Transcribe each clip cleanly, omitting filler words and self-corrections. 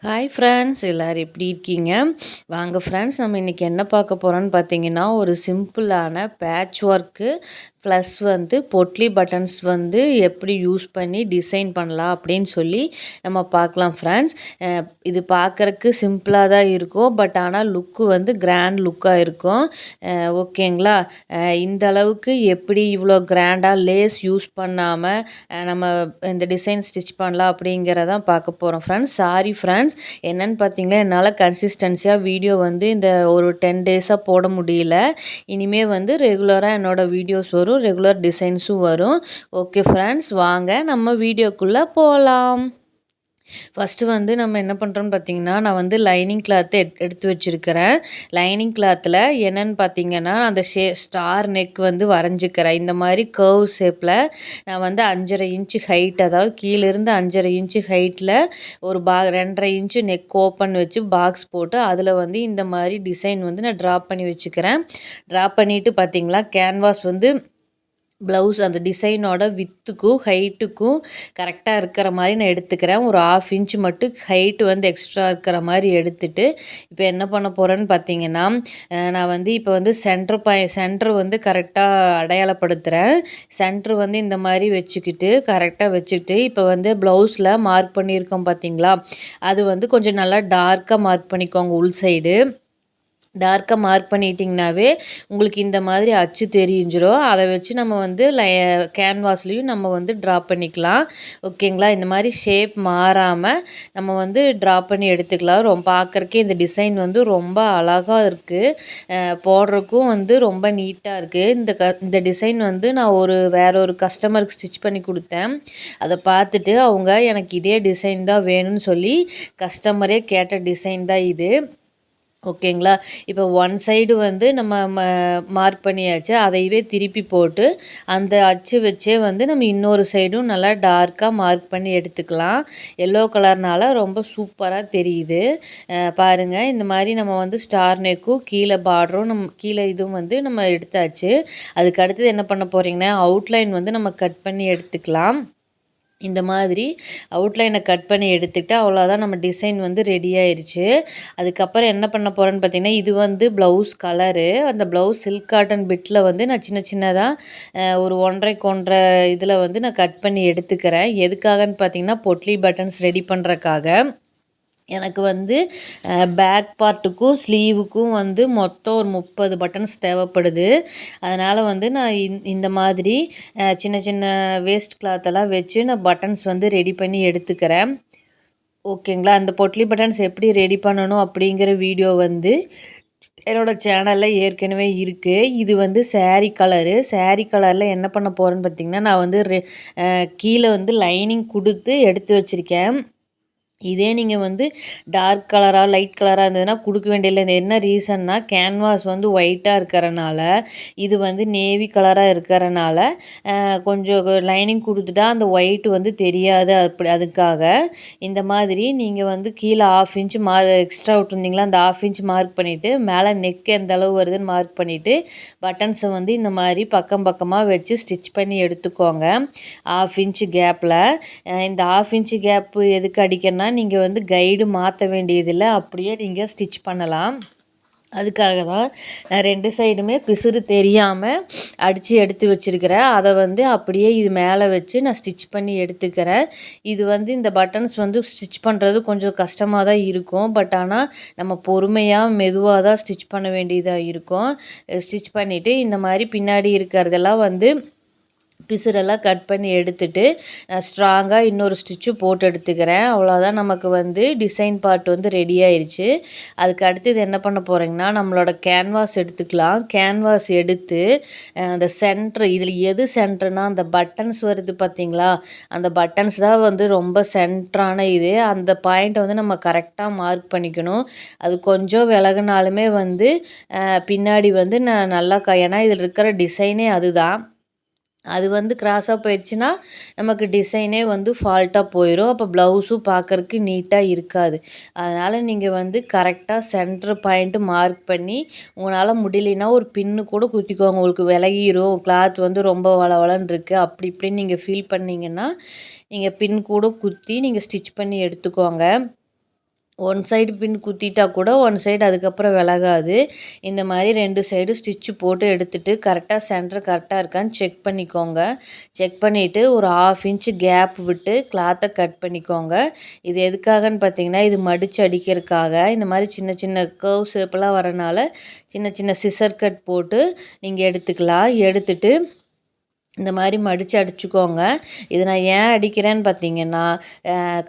Hi friends, எல்லோரும் எப்படி இருக்கீங்க? வாங்க ஃப்ரெண்ட்ஸ், நம்ம இன்றைக்கி என்ன பார்க்க போகிறோன்னு பார்த்தீங்கன்னா, ஒரு சிம்பிளான patch work plus potli buttons எப்படி யூஸ் பண்ணி டிசைன் பண்ணலாம் அப்படின்னு சொல்லி நம்ம பார்க்கலாம் ஃப்ரெண்ட்ஸ். இது பார்க்குறக்கு சிம்பிளாக தான் இருக்கும், பட் ஆனால் லுக்கு கிராண்ட் லுக்காக இருக்கும். ஓகேங்களா? இந்த அளவுக்கு எப்படி இவ்வளோ கிராண்டாக லேஸ் யூஸ் பண்ணாமல் நம்ம இந்த டிசைன் ஸ்டிச் பண்ணலாம் அப்படிங்கிறதான் பார்க்க போகிறோம் ஃப்ரெண்ட்ஸ். சாரி ஃப்ரெண்ட்ஸ், என்னன்னு பார்த்தீங்கன்னா, என்னால் கன்சிஸ்டன்சியாக வீடியோ இந்த ஒரு 10 டேஸாக போட முடியல. இனிமே ரெகுலராக என்னோடய வீடியோஸ் வரும், ரெகுலர் டிசைன்ஸும் வரும். ஓகே ஃப்ரெண்ட்ஸ், வாங்க நம்ம வீடியோக்குள்ளே போகலாம். ஃபஸ்ட்டு நம்ம என்ன பண்ணுறோன்னு பார்த்தீங்கன்னா, நான் லைனிங் கிளாத்து எடுத்து வச்சுருக்கிறேன். லைனிங் கிளாத்தில் என்னென்னு பார்த்தீங்கன்னா, அந்த ஸ்டார் நெக் வரைஞ்சிக்கிறேன். இந்த மாதிரி கர்வ் ஷேப்பில் நான் 5.5 இன்ச்சு ஹைட், அதாவது கீழேருந்து 5.5 இன்ச்சு ஹைட்டில் ஒரு 2.5 இன்ச்சு நெக் ஓப்பன் வச்சு பாக்ஸ் போட்டு அதில் இந்த மாதிரி டிசைன் நான் ட்ரா பண்ணி வச்சுக்கிறேன். ட்ரா பண்ணிவிட்டு பார்த்தீங்களா, கேன்வாஸ் ப்ளவுஸ் அந்த டிசைனோட வித்துக்கும் ஹைட்டுக்கும் கரெக்டாக இருக்கிற மாதிரி நான் எடுத்துக்கிறேன். ஒரு 1/2 இன்ச் மட்டும் ஹைட்டு எக்ஸ்ட்ரா இருக்கிற மாதிரி எடுத்துகிட்டு, இப்போ என்ன பண்ண போகிறேன்னு பார்த்தீங்கன்னா, நான் இப்போ சென்டர் கரெக்டாக அடையாளப்படுத்துகிறேன். சென்ட்ரு இந்த மாதிரி வச்சுக்கிட்டு கரெக்டாக வச்சுக்கிட்டு, இப்போ ப்ளவுஸில் மார்க் பண்ணியிருக்கோம் பார்த்தீங்களா, அது கொஞ்சம் நல்லா டார்க்காக மார்க் பண்ணிக்கோங்க. உள் சைடு டார்க்காக மார்க் பண்ணிட்டிங்கனாவே உங்களுக்கு இந்த மாதிரி அச்சு தெரிஞ்சிடும். அதை வச்சு நம்ம கேன்வாஸ்லேயும் நம்ம ட்ரா பண்ணிக்கலாம். ஓகேங்களா? இந்த மாதிரி ஷேப் மாறாமல் நம்ம ட்ரா பண்ணி எடுத்துக்கலாம். பார்க்குறக்கே இந்த டிசைன் ரொம்ப அழகாக இருக்குது. போடுறக்கும் ரொம்ப நீட்டாக இருக்குது. இந்த டிசைன் நான் வேற ஒரு கஸ்டமருக்கு ஸ்டிச் பண்ணி கொடுத்தேன். அதை பார்த்துட்டு அவங்க எனக்கு இதே டிசைன் தான் வேணும்னு சொல்லி கஸ்டமரே கேட்ட டிசைன் தான் இது. ஓகேங்களா? இப்போ ஒன் சைடு நம்ம மார்க் பண்ணியாச்சு. அதையவே திருப்பி போட்டு அந்த அச்சு வச்சே நம்ம இன்னொரு சைடும் நல்லா டார்க்காக மார்க் பண்ணி எடுத்துக்கலாம். எல்லோ கலர்னால ரொம்ப சூப்பராக தெரியுது. பாருங்கள், இந்த மாதிரி நம்ம ஸ்டார் நெக்கும் கீழே பார்டரும் கீழே இதுவும் நம்ம எடுத்தாச்சு. அதுக்கு அடுத்தது என்ன பண்ண போகிறீங்கன்னா, அவுட்லைன் நம்ம கட் பண்ணி எடுத்துக்கலாம். இந்த மாதிரி அவுட்லைனை கட் பண்ணி எடுத்துக்கிட்டு அவ்வளோதான், நம்ம டிசைன் ரெடி ஆயிடுச்சு. அதுக்கப்புறம் என்ன பண்ண போகிறேன்னு பார்த்தீங்கன்னா, இது ப்ளவுஸ் கலரு. அந்த ப்ளவுஸ் சில்க் காட்டன் பிட்டில் நான் சின்ன சின்னதாக ஒரு 1.5 1/2 இதில் நான் கட் பண்ணி எடுத்துக்கிறேன். எதுக்காகன்னு பார்த்தீங்கன்னா, பொட்லி பட்டன்ஸ் ரெடி பண்ணுறக்காக. எனக்கு பேக் பார்ட்டுக்கும் ஸ்லீவுக்கும் மொத்தம் ஒரு 30 பட்டன்ஸ் தேவைப்படுது. அதனால் நான் இந்த மாதிரி சின்ன சின்ன வேஸ்ட் கிளாத்தெல்லாம் வச்சு நான் பட்டன்ஸ் ரெடி பண்ணி எடுத்துக்கிறேன். ஓகேங்களா? அந்த பொட்லி பட்டன்ஸ் எப்படி ரெடி பண்ணணும் அப்படிங்கிற வீடியோ என்னோடய சேனலில் ஏற்கனவே இருக்குது. இது சாரீ கலரு. சாரீ கலரில் என்ன பண்ண போகிறேன்னு பார்த்திங்கன்னா, நான் கீழே லைனிங் கொடுத்து எடுத்து வச்சுருக்கேன். இதே நீங்கள் டார்க் கலராக லைட் கலராக இருந்ததுன்னா கொடுக்க வேண்டியதில்லை. இது என்ன ரீசன்னா, கேன்வாஸ் ஒயிட்டாக இருக்கிறனால, இது நேவி கலராக இருக்கிறனால கொஞ்சம் லைனிங் கொடுத்துட்டா அந்த ஒயிட்டு தெரியாது. அதுக்காக இந்த மாதிரி நீங்கள் கீழே 1/2 இன்ச் எக்ஸ்ட்ரா விட்டுருந்தீங்களா, அந்த 1/2 இன்ச் மார்க் பண்ணிவிட்டு மேலே நெக் எந்த அளவு வருதுன்னு மார்க் பண்ணிவிட்டு பட்டன்ஸை இந்த மாதிரி பக்கம் பக்கமாக வச்சு ஸ்டிச் பண்ணி எடுத்துக்கோங்க. 1/2 இன்ச் கேப்பில். இந்த 1/2 இன்ச் கேப்பு எதுக்கு அடிக்கிறேன்னா, நீங்கள் கைடு மாற்ற வேண்டியதில்லை, அப்படியே நீங்கள் ஸ்டிச் பண்ணலாம். அதுக்காக தான் நான் 2 சைடுமே பிசுறு தெரியாமல் அடித்து எடுத்து வச்சுருக்கிறேன். அதை அப்படியே இது மேலே வச்சு நான் ஸ்டிச் பண்ணி எடுத்துக்கிறேன். இது இந்த பட்டன்ஸ் ஸ்டிச் பண்ணுறது கொஞ்சம் கஷ்டமாக தான் இருக்கும். பட் ஆனால் நம்ம பொறுமையாக மெதுவாக தான் ஸ்டிச் பண்ண வேண்டியதாக இருக்கும். ஸ்டிச் பண்ணிவிட்டு இந்த மாதிரி பின்னாடி இருக்கிறதெல்லாம் பிசுரெல்லாம் கட் பண்ணி எடுத்துட்டு ஸ்ட்ராங்காக இன்னொரு ஸ்டிச்சு போட்டு எடுத்துக்கிறேன். அவ்வளோதான், நமக்கு டிசைன் பார்ட் ரெடி ஆயிடுச்சு. அதுக்கு அடுத்தது என்ன பண்ண போகிறீங்கன்னா, நம்மளோட கேன்வாஸ் எடுத்துக்கலாம். கேன்வாஸ் எடுத்து அந்த சென்ட்ரு, இதில் எது சென்ட்ருனா அந்த பட்டன்ஸ் வருது பார்த்தீங்களா, அந்த பட்டன்ஸ் தான் ரொம்ப சென்ட்ரான இது. அந்த பாயிண்ட்டை நம்ம கரெக்டாக மார்க் பண்ணிக்கணும். அது கொஞ்சம் விலகுனாலுமே பின்னாடி நான் நல்லா ஏன்னா இதில் இருக்கிற டிசைனே அதுதான். அது கிராஸாக போயிடுச்சுன்னா நமக்கு டிசைனே ஃபால்ட்டாக போயிடும். அப்போ ப்ளவுஸும் பார்க்குறக்கு நீட்டாக இருக்காது. அதனால் நீங்கள் கரெக்டாக சென்டர் பாயிண்ட்டு மார்க் பண்ணி, உங்களால் முடியலைன்னா ஒரு பின்னு கூட குத்திக்கோங்க. உங்களுக்கு விலகிரும், கிளாத் ரொம்ப வளவளன்னு இருக்குது அப்படி இப்படின்னு நீங்கள் ஃபீல் பண்ணிங்கன்னா, நீங்கள் பின் கூட குத்தி நீங்கள் ஸ்டிச் பண்ணி எடுத்துக்கோங்க. ஒன் சைடு பின் குத்திட்டா கூட ஒன் சைடு அதுக்கப்புறம் விலகாது. இந்த மாதிரி 2 சைடும் ஸ்டிச்சு போட்டு எடுத்துட்டு கரெக்டாக சென்டர் கரெக்டாக இருக்கான்னு செக் பண்ணிக்கோங்க. செக் பண்ணிவிட்டு ஒரு 1/2 இன்ச்சு கேப் விட்டு கிளாத்தை கட் பண்ணிக்கோங்க. இது எதுக்காகன்னு பார்த்தீங்கன்னா, இது மடித்து அடிக்கிறதுக்காக. இந்த மாதிரி சின்ன சின்ன கர்வ் ஷேப்லாம் வரனால சின்ன சின்ன சிசர் கட் போட்டு நீங்கள் எடுத்துக்கலாம். எடுத்துட்டு இந்த மாதிரி மடித்து அடிச்சுக்கோங்க. இது நான் ஏன் அடிக்கிறேன்னு பார்த்தீங்கன்னா,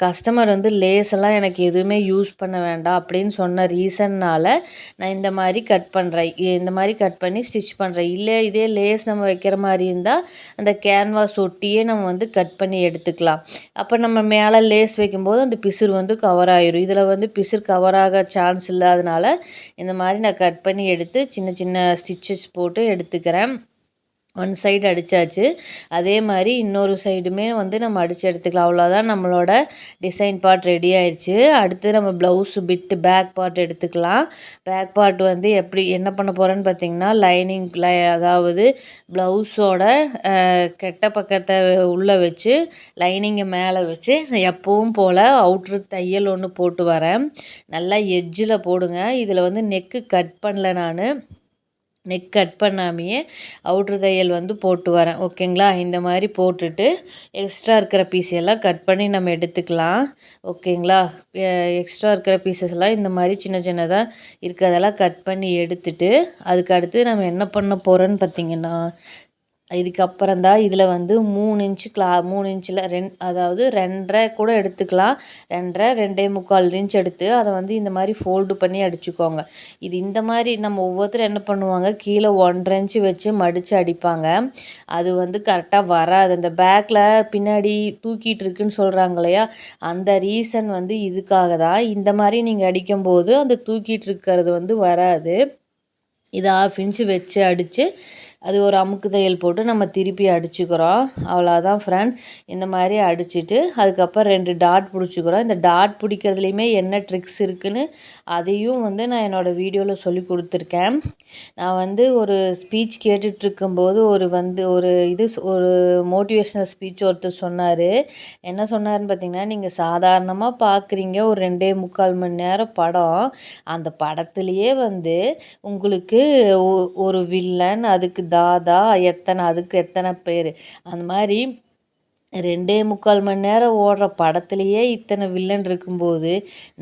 கஸ்டமர் வந்து லேஸ் எல்லாம் எனக்கு எதுவுமே யூஸ் பண்ண வேண்டாம் அப்படின்னு சொன்ன ரீசன்னால் நான் இந்த மாதிரி கட் பண்ணுறேன். இந்த மாதிரி கட் பண்ணி ஸ்டிச் பண்ணுறேன். இல்லை இதே லேஸ் நம்ம வைக்கிற மாதிரி இருந்தால் அந்த கேன்வாஸ் ஒட்டியே நம்ம வந்து கட் பண்ணி எடுத்துக்கலாம். அப்போ நம்ம மேலே லேஸ் வைக்கும்போது அந்த பிசுறு வந்து கவர் ஆயிரும். இதில் வந்து பிசுறு கவர் ஆக சான்ஸ் இல்லாதனால இந்த மாதிரி நான் கட் பண்ணி எடுத்து சின்ன சின்ன ஸ்டிச்சஸ் போட்டு எடுத்துக்கிறேன். ஒன் சைடு அடித்தாச்சு. அதே மாதிரி இன்னொரு சைடுமே வந்து நம்ம அடித்து எடுத்துக்கலாம். அவ்வளோதான், நம்மளோட டிசைன் பார்ட் ரெடி ஆயிடுச்சு. அடுத்து நம்ம ப்ளவுஸு பிட்டு பேக் பார்ட் எடுத்துக்கலாம். பேக் பார்ட் வந்து எப்படி என்ன பண்ண போகிறேன்னு பார்த்தீங்கன்னா, அதாவது ப்ளவுஸோட கெட்ட பக்கத்தை உள்ளே வச்சு லைனிங்கை மேலே வச்சு எப்பவும் போல் அவுட்ரு தையல் ஒன்று போட்டு வரேன். நல்லா எட்ஜில் போடுங்க. இதில் வந்து நெக்கு கட் பண்ணல நான். நெக் கட் பண்ணாமையே அவுட்ரு தையல் வந்து போட்டு வரேன். ஓகேங்களா? இந்த மாதிரி போட்டுட்டு எக்ஸ்ட்ரா இருக்கிற பீஸ் எல்லாம் கட் பண்ணி நம்ம எடுத்துக்கலாம். ஓகேங்களா? எக்ஸ்ட்ரா இருக்கிற பீசஸ் எல்லாம் இந்த மாதிரி சின்ன சின்னதாக இருக்கிறதெல்லாம் கட் பண்ணி எடுத்துட்டு அதுக்கு அடுத்து நம்ம என்ன பண்ண போகிறோன்னு பார்த்திங்கன்னா, இதுக்கப்புறம் தான் இதில் வந்து 3 இன்ச்சு 3 இன்ச்சில் அதாவது 2.5 கூட எடுத்துக்கலாம். 2.5 2.25 இன்ச் எடுத்து அதை வந்து இந்த மாதிரி ஃபோல்டு பண்ணி அடிச்சுக்கோங்க. இது இந்த மாதிரி நம்ம ஒவ்வொருத்தரும் என்ன பண்ணுவாங்க, கீழே 1.5 இன்ச்சு வச்சு மடித்து அடிப்பாங்க. அது வந்து கரெக்டாக வராது. அந்த பேக்கில் பின்னாடி தூக்கிட்டு இருக்குன்னு சொல்கிறாங்க இல்லையா, அந்த ரீசன் வந்து இதுக்காக தான். இந்த மாதிரி நீங்கள் அடிக்கும்போது அந்த தூக்கிட்டு இருக்கிறது வந்து வராது. இது 1/2 இன்ச்சு வச்சு அடித்து அது ஒரு அமுக்கு தையல் போட்டு நம்ம திருப்பி அடிச்சுக்கிறோம். அவ்வளோதான் ஃப்ரெண்ட். இந்த மாதிரி அடிச்சுட்டு அதுக்கப்புறம் 2 டாட் பிடிச்சிக்கிறோம். இந்த டாட் பிடிக்கிறதுலையுமே என்ன ட்ரிக்ஸ் இருக்குதுன்னு அதையும் வந்து நான் என்னோடய வீடியோவில் சொல்லி கொடுத்துருக்கேன். நான் வந்து ஒரு ஸ்பீச் கேட்டுட்ருக்கும்போது ஒரு மோட்டிவேஷ்னல் ஸ்பீச் ஒருத்தர் சொன்னார். என்ன சொன்னார்னு பார்த்தீங்கன்னா, நீங்கள் சாதாரணமாக பார்க்குறீங்க ஒரு 2.25 மணி நேரம் படம். அந்த படத்துலையே வந்து உங்களுக்கு ஒரு வில்லன், அதுக்கு தாதா, அதுக்கு எத்தனை பேர், அந்த மாதிரி 2.25 மணி நேரம் ஓடுற படத்துலையே இத்தனை வில்லன் இருக்கும்போது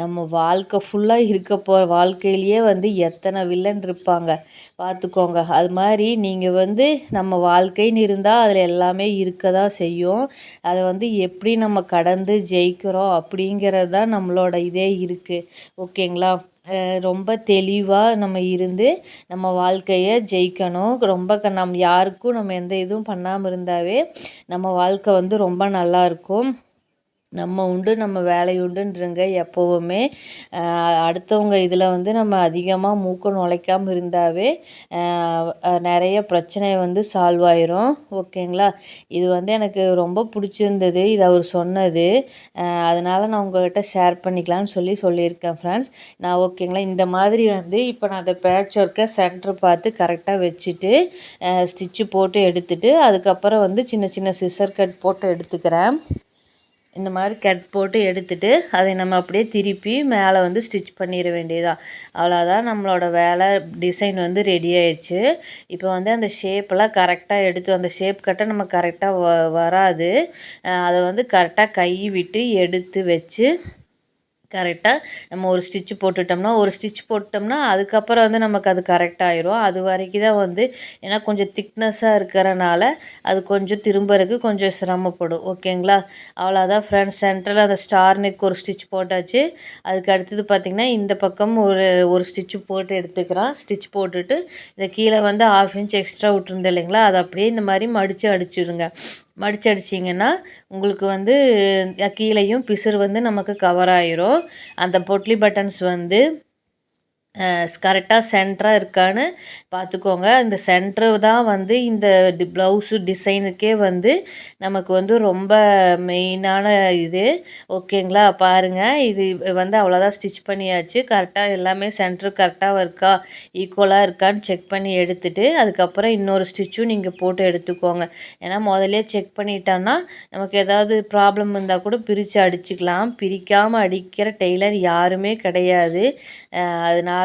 நம்ம வாழ்க்கை ஃபுல்லாக வாழ்க்கையிலேயே வந்து எத்தனை வில்லன் இருப்பாங்க பார்த்துக்கோங்க. அது மாதிரி நீங்கள் வந்து நம்ம வாழ்க்கைன்னு இருந்தால் அதில் எல்லாமே இருக்க தான் செய்யும். அதை வந்து எப்படி நம்ம கடந்து ஜெயிக்கிறோம் அப்படிங்கிறது தான் நம்மளோட இதே இருக்குது. ஓகேங்களா? ரொம்ப தெளிவாக நம்ம இருந்து நம்ம வாழ்க்கையை ஜெயிக்கணும். ரொம்ப நம்ம யாருக்கும் நம்ம எந்த இதுவும் பண்ணாமல் இருந்தாவே நம்ம வாழ்க்கை வந்து ரொம்ப நல்லாயிருக்கும். நம்ம உண்டு நம்ம வேலை உண்டுன்றங்க எப்போவுமே. அடுத்தவங்க இதில் வந்து நம்ம அதிகமாக மூக்க நுழைக்காமல் இருந்தாவே நிறைய பிரச்சனை வந்து சால்வ் ஆயிரும். ஓகேங்களா? இது வந்து எனக்கு ரொம்ப பிடிச்சிருந்தது இது அவர் சொன்னது. அதனால் நான் உங்கள்கிட்ட ஷேர் பண்ணிக்கலான்னு சொல்லியிருக்கேன் ஃப்ரெண்ட்ஸ். நான் ஓகேங்களா, இந்த மாதிரி வந்து இப்போ நான் அந்த பேட்ச் ஒர்க்கை சென்டர் பார்த்து கரெக்டாக வச்சுட்டு ஸ்டிச்சு போட்டு எடுத்துட்டு அதுக்கப்புறம் வந்து சின்ன சின்ன சிசர் கட் போட்டு எடுத்துக்கிறேன். இந்த மாதிரி கட் போட்டு எடுத்துட்டு அதை நம்ம அப்படியே திருப்பி மேலே வந்து ஸ்டிச் பண்ணிட வேண்டியதான். அவ்வளோதான், நம்மளோட வேலை டிசைன் வந்து ரெடி ஆயிடுச்சு. இப்போ வந்து அந்த ஷேப்பெல்லாம் கரெக்டாக எடுத்து அந்த ஷேப் கட்ட நம்ம கரெக்டாக வராது. அதை வந்து கரெக்டாக கை விட்டு எடுத்து வச்சு கரெக்டாக நம்ம ஒரு ஸ்டிச் போட்டுட்டோம்னா அதுக்கப்புறம் வந்து நமக்கு அது கரெக்டாகிரும். அது வரைக்கும் தான் வந்து ஏன்னா கொஞ்சம் திக்னஸ்ஸாக இருக்கிறனால அது கொஞ்சம் திரும்புறதுக்கு கொஞ்சம் சிரமப்படும். ஓகேங்களா? அவ்வளோதான் ஃப்ரெண்ட்ஸ். சென்டரில் அந்த ஸ்டார் நெக் ஒரு ஸ்டிச் போட்டாச்சு. அதுக்கு அடுத்தது பார்த்திங்கன்னா இந்த பக்கம் ஒரு ஸ்டிச்சு போட்டு எடுத்துக்கிறோம். ஸ்டிச் போட்டுட்டு இதை கீழே வந்து 1/2 இன்ச் எக்ஸ்ட்ரா விட்டுருந்தேன் இல்லைங்களா, அதை அப்படியே இந்த மாதிரி மடித்து அடிச்சிடுங்க. மடித்து அடிச்சிங்கன்னா உங்களுக்கு வந்து கீழேயும் பிசுறு வந்து நமக்கு கவர் ஆயிரும். அந்த பொட்லி பட்டன்ஸ் வந்து கரெக்டாக சென்டராக இருக்கான்னு பார்த்துக்கோங்க. இந்த சென்டரு தான் வந்து இந்த ப்ளவுஸு டிசைனுக்கே வந்து நமக்கு வந்து ரொம்ப மெயினான இது. ஓகேங்களா? பாருங்கள், இது வந்து அவ்வளோதான், ஸ்டிச் பண்ணியாச்சு. கரெக்டாக எல்லாமே சென்டரு கரெக்டாக இருக்கா, ஈக்குவலாக இருக்கான்னு செக் பண்ணி எடுத்துட்டு, அதுக்கப்புறம் இன்னொரு ஸ்டிச்சும் நீங்கள் போட்டு எடுத்துக்கோங்க. ஏன்னா முதல்லே செக் பண்ணிட்டோன்னா நமக்கு ஏதாவது ப்ராப்ளம் இருந்தால் கூட பிரித்து அடிச்சுக்கலாம். பிரிக்காமல் அடிக்கிற டெய்லர் யாருமே கிடையாது. அதனால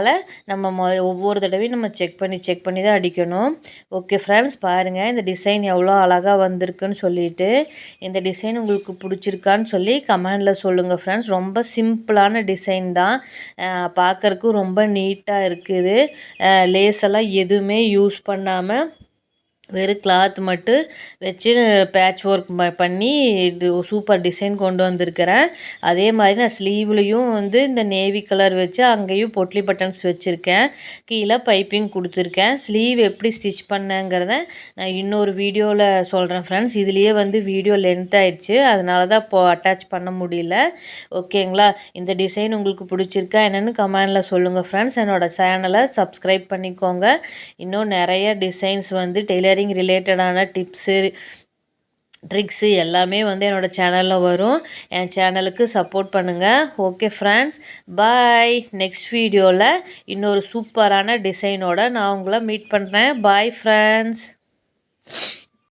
நம்ம ஒவ்வொரு தடவையும் நம்ம செக் பண்ணி தான் அடிக்கணும். ஓகே ஃப்ரெண்ட்ஸ், பாருங்கள் இந்த டிசைன் எவ்வளோ அழகாக வந்திருக்குன்னு சொல்லிட்டு. இந்த டிசைன் உங்களுக்கு பிடிச்சிருக்கான்னு சொல்லி கமெண்டில் சொல்லுங்கள் ஃப்ரெண்ட்ஸ். ரொம்ப சிம்பிளான டிசைன் தான். பார்க்கறக்கும் ரொம்ப நீட்டாக இருக்குது. லேஸ் எல்லாம் எதுவுமே யூஸ் பண்ணாமல் வெறும் கிளாத் மட்டும் வச்சு பேட்ச் ஒர்க் பண்ணி இது சூப்பர் டிசைன் கொண்டு வந்திருக்கிறேன். அதே மாதிரி நான் ஸ்லீவ்லேயும் வந்து இந்த நேவி கலர் வச்சு அங்கேயும் பொட்லி பட்டன்ஸ் வச்சுருக்கேன். கீழே பைப்பிங் கொடுத்துருக்கேன். ஸ்லீவ் எப்படி ஸ்டிச் பண்ணேங்கிறத நான் இன்னொரு வீடியோவில் சொல்கிறேன் ஃப்ரெண்ட்ஸ். இதுலேயே வந்து வீடியோ லென்த் ஆயிடுச்சு, அதனால தான் இப்போது அட்டாச் பண்ண முடியல. ஓகேங்களா? இந்த டிசைன் உங்களுக்கு பிடிச்சிருக்கா என்னென்னு கமெண்டில் சொல்லுங்கள் ஃப்ரெண்ட்ஸ். என்னோடய சேனலை சப்ஸ்கிரைப் பண்ணிக்கோங்க. இன்னும் நிறைய டிசைன்ஸ் வந்து டெய்லரிங் ரிலேட்டடான டிப்ஸு, ட்ரிக்ஸு எல்லாமே வந்து என்னோடய சேனலில் வரும். என் சேனலுக்கு சப்போர்ட் பண்ணுங்கள். ஓகே ஃப்ரெண்ட்ஸ், பாய். நெக்ஸ்ட் வீடியோவில் இன்னொரு சூப்பரான டிசைனோட நான் உங்களை மீட் பண்ணுறேன். Bye friends.